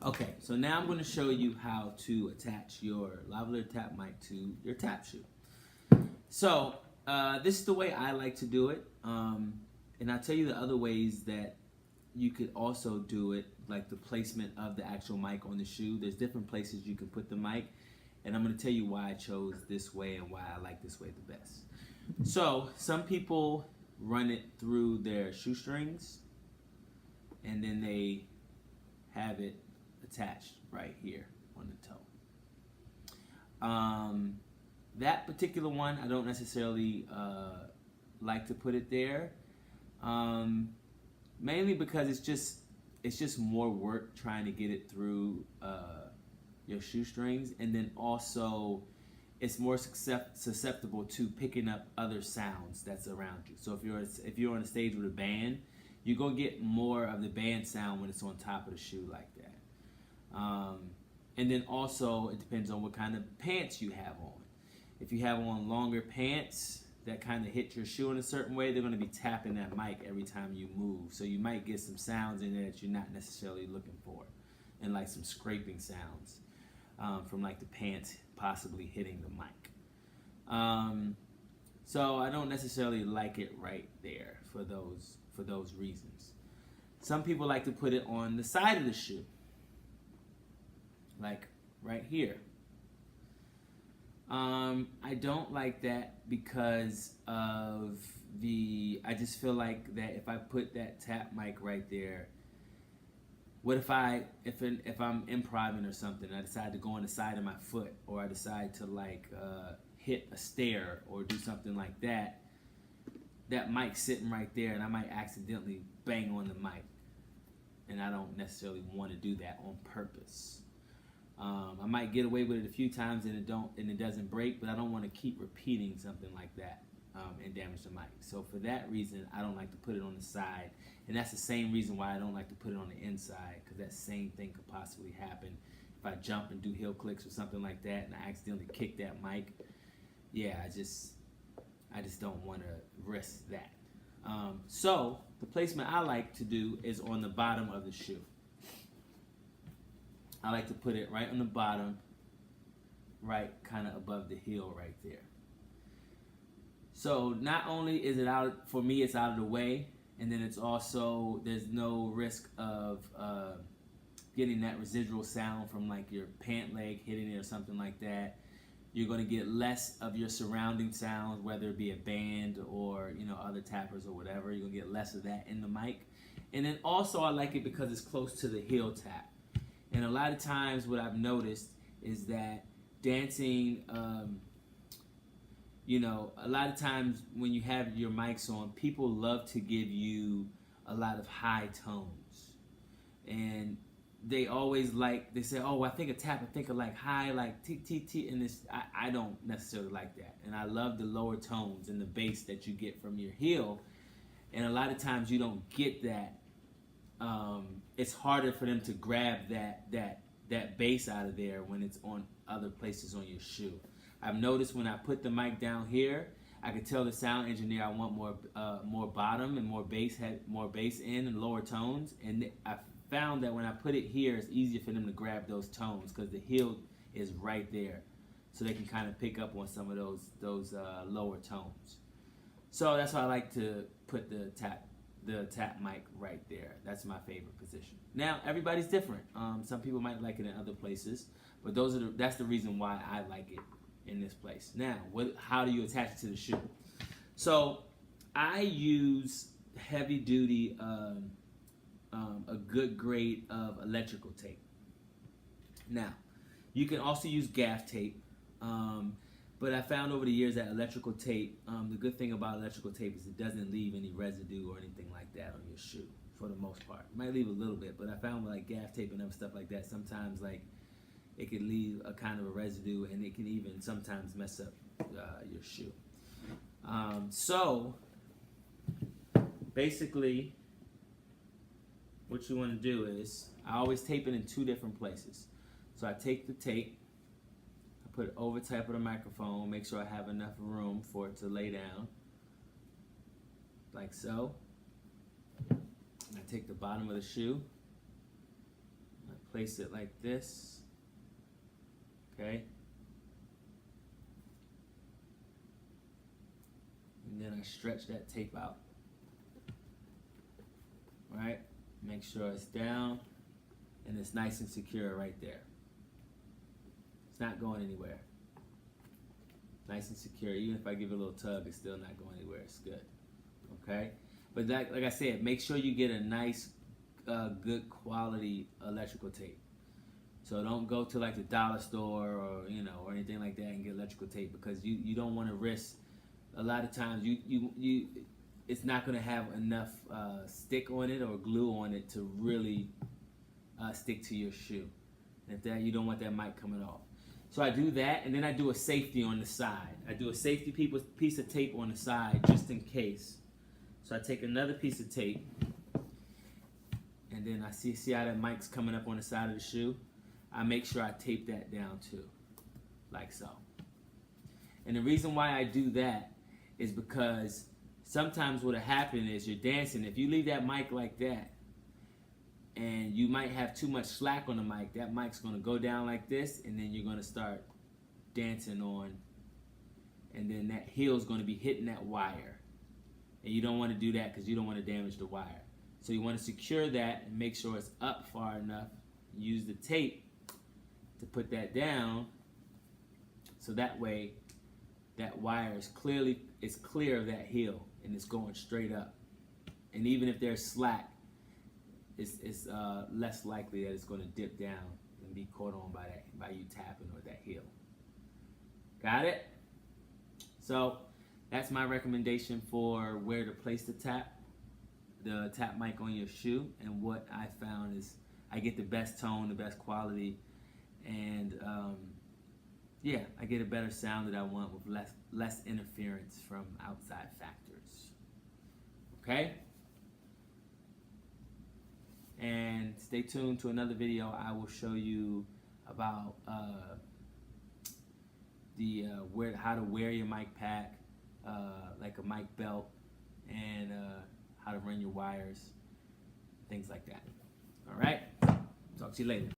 Okay, so now I'm going to show you how to attach your lavalier tap mic to your tap shoe. So this is the way I like to do it, and I'll tell you the other ways that you could also do it, like the placement of the actual mic on the shoe. There's different places you can put the mic, and I'm going to tell you why I chose this way and why I like this way the best. So some people run it through their shoestrings, and then they have it attached right here on the toe. That particular one, I don't necessarily like to put it there, mainly because it's just more work trying to get it through your shoestrings, and then also it's more susceptible to picking up other sounds that's around you. So if you're on a stage with a band, you're gonna get more of the band sound when it's on top of the shoe like that. And then also it depends on what kind of pants you have on. If you have on longer pants that kind of hit your shoe in a certain way, they're going to be tapping that mic every time you move. So you might get some sounds in there that you're not necessarily looking for, and like some scraping sounds from like the pants possibly hitting the mic. So I don't necessarily like it right there for those reasons. Some people like to put it on the side of the shoe, like right here. I don't like that because of I just feel like that if I put that tap mic right there, what if I'm improvising or something, I decide to go on the side of my foot, or I decide to like hit a stair or do something like that, that mic's sitting right there and I might accidentally bang on the mic, and I don't necessarily want to do that on purpose. I might get away with it a few times and it doesn't break, but I don't want to keep repeating something like that and damage the mic. So for that reason, I don't like to put it on the side, and that's the same reason why I don't like to put it on the inside, because that same thing could possibly happen if I jump and do heel clicks or something like that, and I accidentally kick that mic. Yeah, I just don't want to risk that. So the placement I like to do is on the bottom of the shoe. I like to put it right on the bottom, right kind of above the heel right there. So not only is it out, for me it's out of the way, and then it's also, there's no risk of getting that residual sound from like your pant leg hitting it or something like that. You're going to get less of your surrounding sounds, whether it be a band or other tappers or whatever. You're going to get less of that in the mic. And then also I like it because it's close to the heel tap. And a lot of times what I've noticed is that dancing, a lot of times when you have your mics on, people love to give you a lot of high tones. And they always they say, oh, I think a tap, I think of like high, like T, and I don't necessarily like that. And I love the lower tones and the bass that you get from your heel. And a lot of times you don't get that. It's harder for them to grab that bass out of there when it's on other places on your shoe. I've noticed when I put the mic down here, I can tell the sound engineer I want more bottom and more bass in and lower tones, and I found that when I put it here, it's easier for them to grab those tones because the heel is right there, so they can kind of pick up on some of those lower tones. So that's why I like to put the tap mic right there. That's my favorite position. Now everybody's different. Some people might like it in other places, but that's the reason why I like it in this place. Now, how do you attach it to the shoe? So I use heavy duty, a good grade of electrical tape. Now, you can also use gaff tape. But I found over the years that electrical tape, the good thing about electrical tape is it doesn't leave any residue or anything like that on your shoe, for the most part. It might leave a little bit, but I found with like gaff tape and other stuff like that, sometimes like it can leave a kind of a residue, and it can even sometimes mess up your shoe. So basically what you want to do is, I always tape it in two different places. So I take the tape, put it over top of the microphone, make sure I have enough room for it to lay down, like so. And I take the bottom of the shoe, I place it like this. Okay. And then I stretch that tape out. Right? Make sure it's down and it's nice and secure right there. It's not going anywhere. Nice and secure. Even if I give it a little tug, it's still not going anywhere. It's good. Okay? But like I said, make sure you get a nice, good quality electrical tape. So don't go to like the dollar store or or anything like that and get electrical tape, because you don't want to risk. A lot of times it's not going to have enough stick on it or glue on it to really stick to your shoe. And if that, you don't want that mic coming off. So I do that, and then I do a safety on the side. I do a safety piece of tape on the side just in case. So I take another piece of tape, and then I see how that mic's coming up on the side of the shoe. I make sure I tape that down too, like so. And the reason why I do that is because sometimes what'll happen is you're dancing. If you leave that mic like that, and you might have too much slack on the mic, that mic's gonna go down like this, and then you're gonna start dancing on, and then that heel's gonna be hitting that wire. And you don't wanna do that because you don't wanna damage the wire. So you wanna secure that and make sure it's up far enough. Use the tape to put that down, so that way that wire is clear of that heel and it's going straight up. And even if there's slack, it's less likely that it's going to dip down and be caught on by you tapping or that heel. Got it? So that's my recommendation for where to place the tap mic on your shoe. And what I found is I get the best tone, the best quality, and yeah, I get a better sound that I want with less interference from outside factors. Okay? And stay tuned to another video. I will show you about how to wear your mic pack, like a mic belt, and how to run your wires, things like that. All right? Talk to you later.